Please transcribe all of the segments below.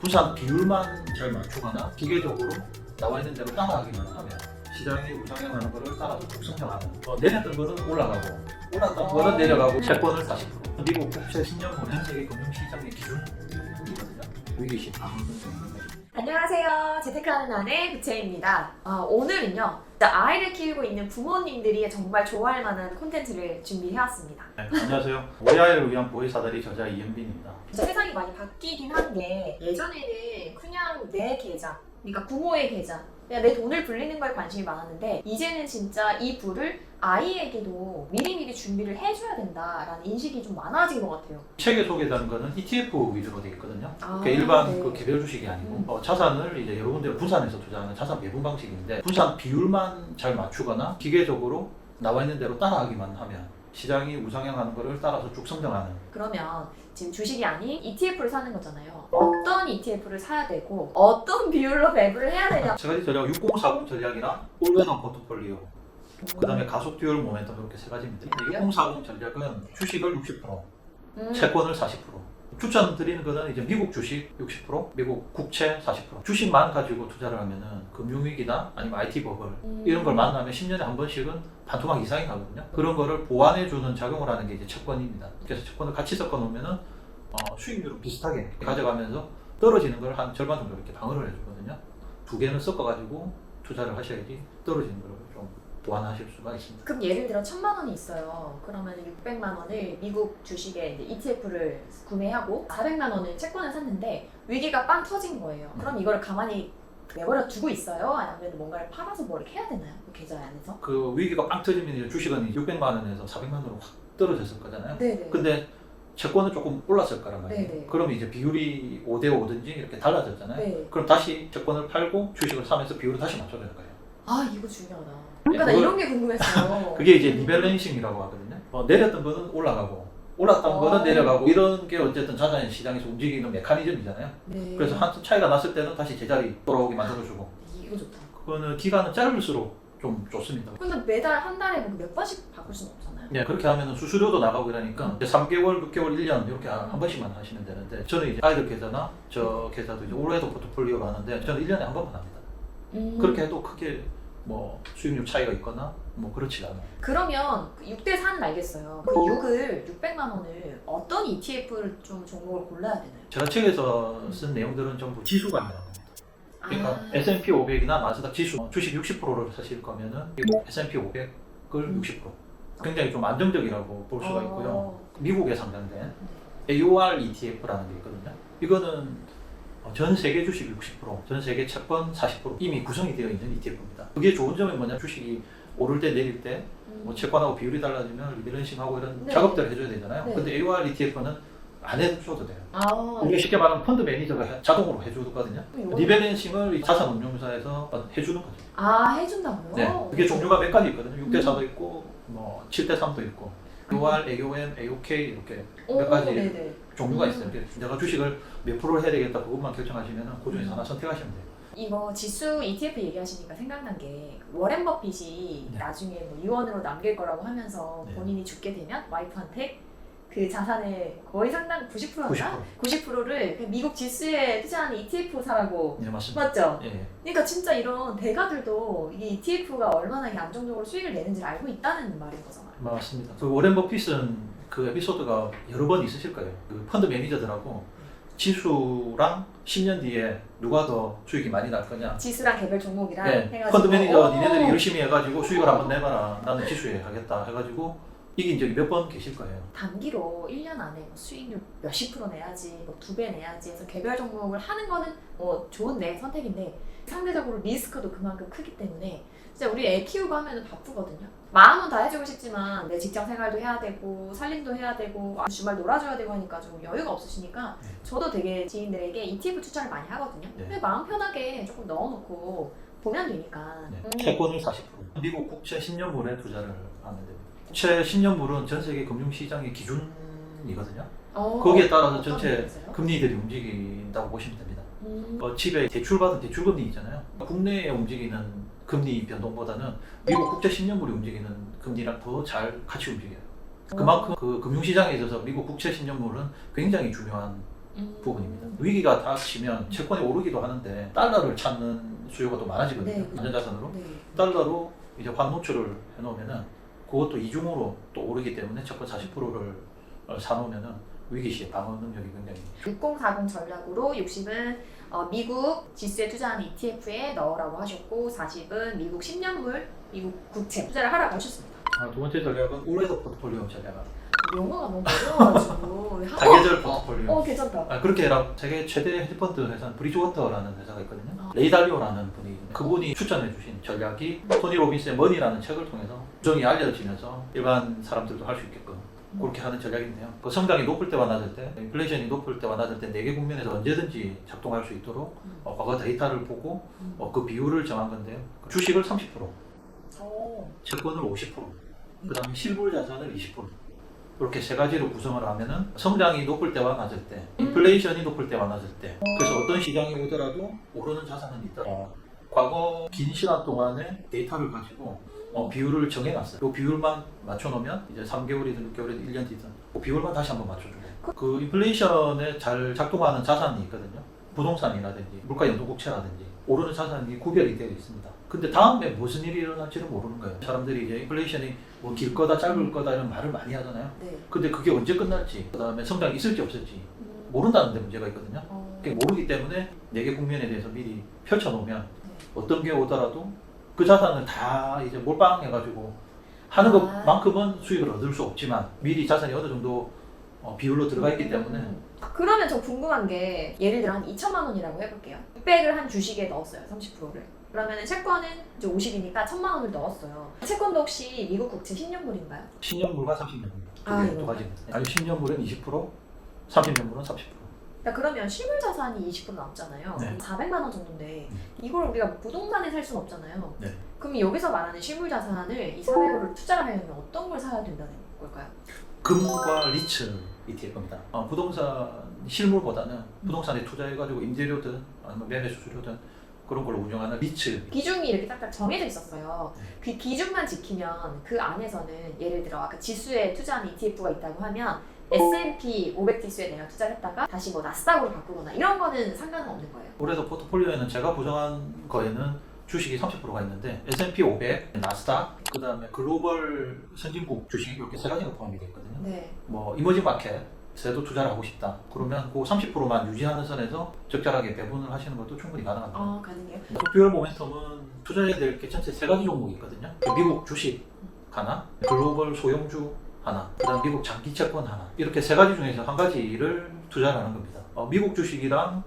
부산 비율만 잘 맞추거나 기계적으로 나와 있는 대로 따라하기만 하면 시장이 우상향하는 것을 따라서 쭉 성장하는 내렸던 거는 올라가고 올랐던 거는 내려가고 채권을 40% 미국 국채 10년물 전 세계 금융시장의 기준이거든요. 위기시 안녕하세요. 재테크하는 아내 부채입니다. 오늘은요. 아이를 키우고 있는 부모님들이 정말 좋아할 만한 콘텐츠를 준비해왔습니다. 네, 안녕하세요. 우리 아이를 위한 보이사다리 저자 이현빈입니다. 세상이 많이 바뀌긴 한 게 예전에는 그냥 내 계좌, 그러니까 부모의 계좌, 그냥 내 돈을 불리는 거에 관심이 많았는데 이제는 진짜 이 부를 아이에게도 미리미리 준비를 해줘야 된다라는 인식이 좀 많아진 것 같아요. 책에 소개되는 거는 ETF 위주로 되어 있거든요. 그러니까 일반 네. 그 개별 주식이 아니고 자산을 이제 여러 군데 분산해서 투자하는 자산 배분 방식인데 분산 비율만 잘 맞추거나 기계적으로 나와 있는 대로 따라하기만 하면 시장이 우상향하는 것을 따라서 쭉 성장하는. 그러면 지금 주식이 아닌 ETF를 사는 거잖아요. 어떤 ETF를 사야 되고 어떤 비율로 배분을 해야 되냐. 세 가지 전략, 6040 전략이랑 올웨넌 포트폴리오, 그 다음에 가속 듀얼 모멘텀 이렇게 세 가지입니다. 6040 전략은 주식을 60%, 채권을 40%. 추천드리는 거는 이제 미국 주식 60%, 미국 국채 40%. 주식만 가지고 투자를 하면은 금융위기나 아니면 IT 버블 이런 걸 만나면 10년에 한 번씩은 반토막 이상이 나거든요. 그런 거를 보완해주는 작용을 하는 게 이제 채권입니다. 그래서 채권을 같이 섞어 놓으면은 수익률은 비슷하게 가져가면서 떨어지는 걸 한 절반 정도 이렇게 방어를 해주거든요. 두 개는 섞어가지고 투자를 하셔야지 떨어지는 걸 좀 보완하실 수가 있습니다. 그럼 예를 들어 1,000만 원이 있어요. 그러면 600만 원을 미국 주식에 이제 ETF를 구매하고 400만 원을 채권을 샀는데 위기가 빵 터진 거예요. 그럼 이걸 가만히 내버려 두고 있어요? 아니면 뭔가를 팔아서 뭐 이렇게 해야 되나요? 그 계좌 안에서? 그 위기가 빵 터지면 이제 주식은 600만 원에서 400만 원으로 확 떨어졌을 거잖아요. 네네. 근데 채권은 조금 올랐을 거란 말이에요. 네네. 그럼 이제 비율이 5대5든지 이렇게 달라졌잖아요. 네. 그럼 다시 채권을 팔고 주식을 사면서 비율을 다시 맞춰야 될 거예요. 아 이거 중요하다. 그러니까 나 그걸- 이런 게 궁금했어요. 그게 이제 리밸런싱이라고 하거든요. 내렸던 거는 올라가고 올랐던 거는 내려가고 이런 게 어쨌든 자산 시장에서 움직이는 메커니즘이잖아요. 네. 그래서 한 차이가 났을 때는 다시 제자리 돌아오게 만들어주고 이거 좋다. 그거는 기간은 짧을수록 좀 좋습니다. 근데 매달 한 달에 뭐 몇 번씩 바꿀 수는 없잖아요. 네, 그렇게 하면 수수료도 나가고 이러니까 이제 3개월, 6개월, 1년 이렇게 한 번씩만 하시면 되는데 저는 이제 아이들 계좌나 저 계좌도 이제 올해도 포트폴리오로 하는데 저는 1년에 한 번만 합니다. 그렇게 해도 크게 뭐 수익률 차이가 있거나 뭐 그렇지 않아요. 그러면 6대 4는 알겠어요. 그 6을 600만 원을 어떤 ETF를 좀 종목을 골라야 되나요? 제가 책에서 쓴 내용들은 전부 지수가 있는 겁니다. 그러니까 아. S&P 500이나 나스닥 지수 주식 60%를 사실 거면은 미국 S&P 500을 60%. 굉장히 좀 안정적이라고 볼 수가 있고요. 미국에 상장된 AOR ETF라는 게 있거든요. 이거는 전 세계 주식 60%, 전 세계 채권 40% 이미 구성이 되어 있는 ETF입니다. 그게 좋은 점이 뭐냐? 주식이 오를 때 내릴 때 뭐 채권하고 비율이 달라지면 리밸런싱하고 이런 네. 작업들을 해줘야 되잖아요. 네. 근데 AOR ETF는 안 해줘도 돼요. 아. 우리가 쉽게 말하면 펀드 매니저가 자동으로 해주거든요. 이거는- 리밸런싱을 이 자산운용사에서 해주는 거죠. 아 해준다고요? 네. 그게 종류가 몇 가지 있거든요. 6대4도 있고 뭐 7대3도 있고 AOR, AOM, AOK 이렇게 몇 가지 네네. 종류가 있어요. 그래서 내가 주식을 몇 프로를 해야 되겠다 그것만 결정하시면 그 중에서 하나 선택하시면 돼요. 이거 지수 ETF 얘기하시니까 생각난 게 워렌 버핏이 네. 나중에 뭐 유언으로 남길 거라고 하면서 네. 본인이 죽게 되면 와이프한테 그 자산의 거의 상당 90%인가? 90%를 미국 지수에 투자하는 ETF 사라고. 네, 맞습니다. 맞죠? 예. 그러니까 진짜 이런 대가들도 이게 ETF가 얼마나 이게 안정적으로 수익을 내는지를 알고 있다는 말인 거잖아요. 맞습니다. 그 워렌 버핏은 그 에피소드가 여러 번 있으실 거예요. 그 펀드 매니저들하고 지수랑 10년 뒤에 누가 더 수익이 많이 날 거냐. 지수랑 개별 종목이랑 네, 해가지고 펀드 매니저 니네들이 열심히 해가지고 수익을 한번 내봐라. 나는 지수에 가겠다 해가지고 이긴 적이 몇 번 계실 거예요. 단기로 1년 안에 뭐 수익률 몇십 프로 내야지, 뭐 2배 내야지 해서 개별 종목을 하는 거는 뭐 좋은데 선택인데 상대적으로 리스크도 그만큼 크기 때문에 진짜 우리 애 키우고 하면 바쁘거든요. 마음은 다 해주고 싶지만 내 직장 생활도 해야 되고 살림도 해야 되고 주말 놀아줘야 되고 하니까 좀 여유가 없으시니까 네. 저도 되게 지인들에게 ETF 추천을 많이 하거든요. 네. 근데 마음 편하게 조금 넣어놓고 보면 되니까. 채권을 40%. 미국 국채 10년물에 투자를 하면 됩니다. 국채 10년물은 전 세계 금융시장의 기준이거든요. 거기에 따라서 어떤 전체 의미에서요? 금리들이 움직인다고 보시면 됩니다. 집에 대출받은 대출금리 있잖아요. 국내에 움직이는 금리 변동보다는 미국 국채 10년물이 움직이는 금리랑 더 잘 같이 움직여요. 그만큼 그 금융시장에 있어서 미국 국채 10년물은 굉장히 중요한 부분입니다. 위기가 닥치면 채권이 오르기도 하는데 달러를 찾는 수요가 또 많아지거든요. 네. 안전자산으로. 네. 달러로 이제 환 노출을 해놓으면은 그것도 이중으로 또 오르기 때문에 채권 40%를 사놓으면은 위기 시에 방어 능력이 굉장히 6040 전략으로 60은 미국 지수에 투자하는 ETF에 넣으라고 하셨고 40은 미국 10년물, 미국 국채 투자를 하라고 하셨습니다. 두 번째 전략은 올해서 포트폴리오 전략. 영어가 너무 어려워가지고 사계절 포트폴리오. 괜찮다. 그렇게 해라. 세계 최대 헤지펀드 회사는 브리지워터라는 회사가 있거든요. 아. 레이달리오라는 분이 그분이 추천해주신 전략이 토니 로빈스의 머니라는 책을 통해서 부정이 알려지면서 일반 사람들도 할 수 있게끔 그렇게 하는 전략인데요. 그 성장이 높을 때와 낮을 때, 인플레이션이 높을 때와 낮을 때 4개 국면에서 언제든지 작동할 수 있도록 과거 데이터를 보고 그 비율을 정한 건데요. 주식을 30%, 채권을 50%, 그 다음에 실물 자산을 20%. 이렇게 세 가지로 구성을 하면은 성장이 높을 때와 낮을 때, 인플레이션이 높을 때와 낮을 때, 그래서 어떤 시장이 오더라도 오르는 자산은 있다. 과거 긴 시간 동안의 데이터를 가지고 비율을 정해놨어요. 이 비율만 맞춰놓으면 이제 3개월이든 6개월이든 1년 뒤든 그 비율만 다시 한번 맞춰주고 그 인플레이션에 잘 작동하는 자산이 있거든요. 부동산이라든지 물가 연동국채라든지 오르는 자산이 구별이 되어 있습니다. 근데 다음에 무슨 일이 일어날지는 모르는 거예요. 사람들이 이제 인플레이션이 뭐 길 거다 짧을 거다 이런 말을 많이 하잖아요. 네. 근데 그게 언제 끝날지, 그 다음에 성장이 있을지 없을지 모른다는 데 문제가 있거든요. 그게 모르기 때문에 4개 국면에 대해서 미리 펼쳐놓으면 어떤 게 오더라도 그 자산을 다 이제 몰빵해가지고 하는 것만큼은 수익을 얻을 수 없지만 미리 자산이 어느 정도 비율로 들어가 있기 때문에 그러면 저 궁금한 게 예를 들어 한 2천만 원이라고 해볼게요. 600을 한 주식에 넣었어요. 30%를. 그러면 채권은 이제 50이니까 1,000만 원을 넣었어요. 채권도 혹시 미국 국채 10년물인가요? 10년물과 30년물 두 가지. 아니 10년물은 20%, 30년물은 30%. 그러니까 그러면 실물 자산이 20% 남잖아요. 네. 400만 원 정도인데 이걸 우리가 부동산에 살 수는 없잖아요. 네. 그럼 여기서 말하는 실물 자산을 이 400억을 투자를 하려면 어떤 걸 사야 된다는 걸까요? 금과 리츠 ETF입니다. 부동산 실물보다는 부동산에 투자해가지고 임대료든 아니면 매매 수수료든 그런 걸 운영하는 리츠. 기준이 이렇게 딱딱 정해져 있었어요. 그 기준만 지키면 그 안에서는 예를 들어 아까 지수에 투자하는 ETF가 있다고 하면 S&P 500 지수에 내가 투자를 했다가 다시 뭐 나스닥으로 바꾸거나 이런 거는 상관은 없는 거예요. 올해서 포트폴리오에는 제가 보정한 거에는 주식이 30%가 있는데 S&P 500, 나스닥, 그 다음에 글로벌 선진국 주식 이렇게 세 가지가 포함이 되어 있거든요. 네. 뭐 이머징 마켓에도 투자를 하고 싶다. 그러면 그 30%만 유지하는 선에서 적절하게 배분을 하시는 것도 충분히 가능합니다. 가능해요? 듀얼 모멘텀은 투자해야 될 게 전체 세 가지 종목이 있거든요. 미국 주식 하나, 글로벌 소형주 하나, 그다음 미국 장기 채권 하나. 이렇게 세 가지 중에서 한 가지를 투자를 하는 겁니다. 미국 주식이랑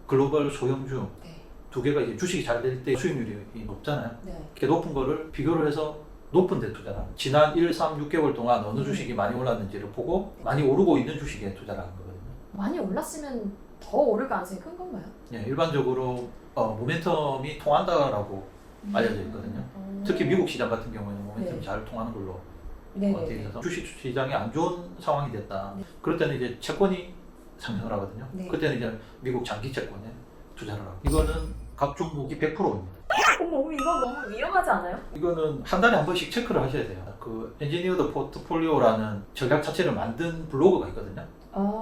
글로벌 소형주 네. 두 개가 이제 주식이 잘 될 때 수익률이 높잖아요. 네. 이렇게 높은 거를 비교를 해서 높은 데 투자를 합니다. 지난 1, 3, 6개월 동안 어느 주식이 많이 올랐는지를 보고 많이 오르고 있는 주식에 투자를 하는 거거든요. 많이 올랐으면 더 오를 가능성이 큰 건가요? 예, 일반적으로 모멘텀이 통한다라고 알려져 있거든요. 특히 미국 시장 같은 경우에는 모멘텀이 네. 잘 통하는 걸로 네. 되어 있어서 주식 시장이 안 좋은 상황이 됐다. 네. 그럴 때는 이제 채권이 상승을 하거든요. 네. 그때는 이제 미국 장기 채권에 투자를 하고 이거는 각 종목이 100%입니다. 어머, 이거 너무 위험하지 않아요? 이거는 한 달에 한 번씩 체크를 하셔야 돼요. 그 엔지니어드 포트폴리오라는 전략 자체를 만든 블로그가 있거든요.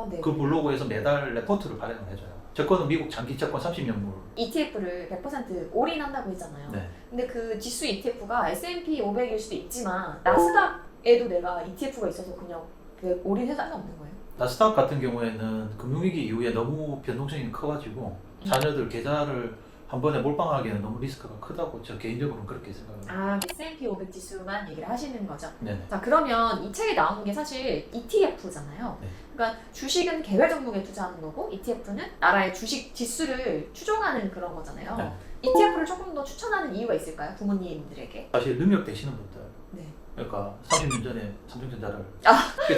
네. 그 블로그에서 매달 레포트를 발행을 해줘요. 채권은 미국 장기 채권 30년물. ETF를 100% 올인한다고 했잖아요. 네. 근데 그 지수 ETF가 S&P 500일 수도 있지만 나스닥에도 내가 ETF가 있어서 그냥 왜 올인해도 상관없는 거예요? 나스닥 같은 경우에는 금융위기 이후에 너무 변동성이 커가지고 자녀들 계좌를 한 번에 몰빵하기에는 너무 리스크가 크다고 저 개인적으로는 그렇게 생각합니다. S&P 500 지수만 얘기를 하시는 거죠. 네네. 자, 그러면 이 책에 나오는 게 사실 ETF잖아요. 네. 그러니까 주식은 개별 종목에 투자하는 거고 ETF는 나라의 주식 지수를 추종하는 그런 거잖아요. 네. ETF를 조금 더 추천하는 이유가 있을까요? 부모님들에게? 사실 능력 되시는 분들, 네. 그러니까 30년 전에 삼성전자를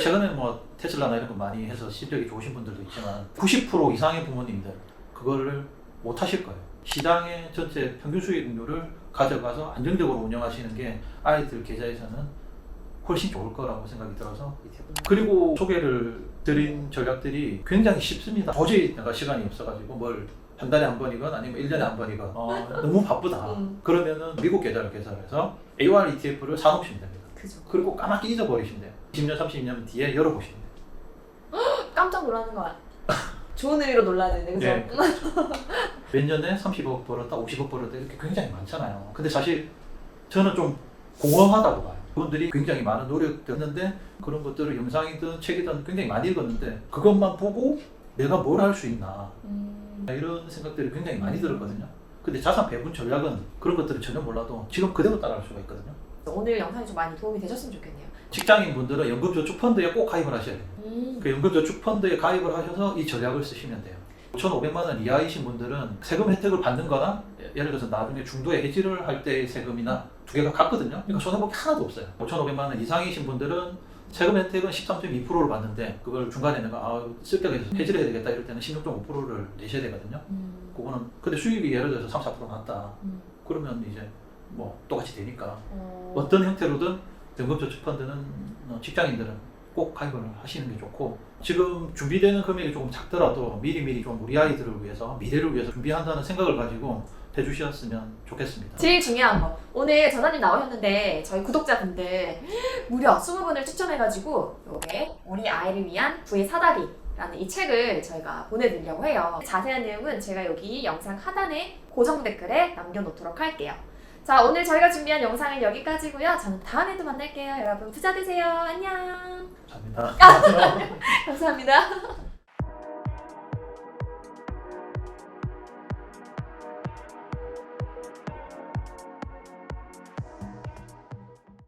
최근에 뭐 테슬라나 이런 거 많이 해서 실력이 좋으신 분들도 있지만 90% 이상의 부모님들 그거를 못 하실 거예요. 시장의 전체 평균 수익률을 가져가서 안정적으로 운영하시는 게 아이들 계좌에서는 훨씬 좋을 거라고 생각이 들어서 ETF. 그리고 소개를 드린 전략들이 굉장히 쉽습니다. 도저히 내가 시간이 없어가지고 뭘 한 달에 한 번이건 아니면 1년에 한 번이건 너무 바쁘다. 그러면은 미국 계좌를 개설해서 AOR ETF를 사놓으시면 됩니다. 그죠. 그리고 까맣게 잊어버리시면 돼요. 10년, 30년 뒤에 열어보시면 돼요. 깜짝 놀라는 거 좋은 의미로 놀라야 되는데 그죠? 예, 그렇죠. 몇 년에 30억 벌었다, 50억 벌었다 이렇게 굉장히 많잖아요. 근데 사실 저는 좀 공허하다고 봐요. 그분들이 굉장히 많은 노력도 했는데 그런 것들을 영상이든 책이든 굉장히 많이 읽었는데 그것만 보고 내가 뭘 할 수 있나 이런 생각들이 굉장히 많이 들었거든요. 근데 자산 배분 전략은 그런 것들을 전혀 몰라도 지금 그대로 따라갈 수가 있거든요. 오늘 영상이 좀 많이 도움이 되셨으면 좋겠네요. 직장인 분들은 연금저축펀드에 꼭 가입을 하셔야 돼요. 그 연금저축펀드에 가입을 하셔서 이 전략을 쓰시면 돼요. 5,500만 원 이하이신 분들은 세금 혜택을 받는 거나 예를 들어서 나중에 중도에 해지를 할 때의 세금이나 두 개가 같거든요. 그러니까 손해볼 게 하나도 없어요. 5,500만 원 이상이신 분들은 세금 혜택은 13.2%를 받는데 그걸 중간에 내가 쓸데가 있어서 해지를 해야 되겠다 이럴 때는 16.5%를 내셔야 되거든요. 그거는 근데 수익이 예를 들어서 3, 4% 났다. 그러면 이제 뭐 똑같이 되니까 어떤 형태로든 연금저축펀드는 직장인들은 꼭 가입을 하시는 게 좋고 지금 준비되는 금액이 조금 작더라도 미리미리 좀 우리 아이들을 위해서 미래를 위해서 준비한다는 생각을 가지고 해주셨으면 좋겠습니다. 제일 중요한 거 오늘 전화님 나오셨는데 저희 구독자분들 무려 20분을 추첨해가지고 이게 우리 아이를 위한 부의 사다리 라는 이 책을 저희가 보내드리려고 해요. 자세한 내용은 제가 여기 영상 하단에 고정 댓글에 남겨놓도록 할게요. 자, 오늘 저희가 준비한 영상은 여기까지고요. 저는 다음에도 만날게요. 여러분 부자 되세요. 안녕. 감사합니다. 감사합니다.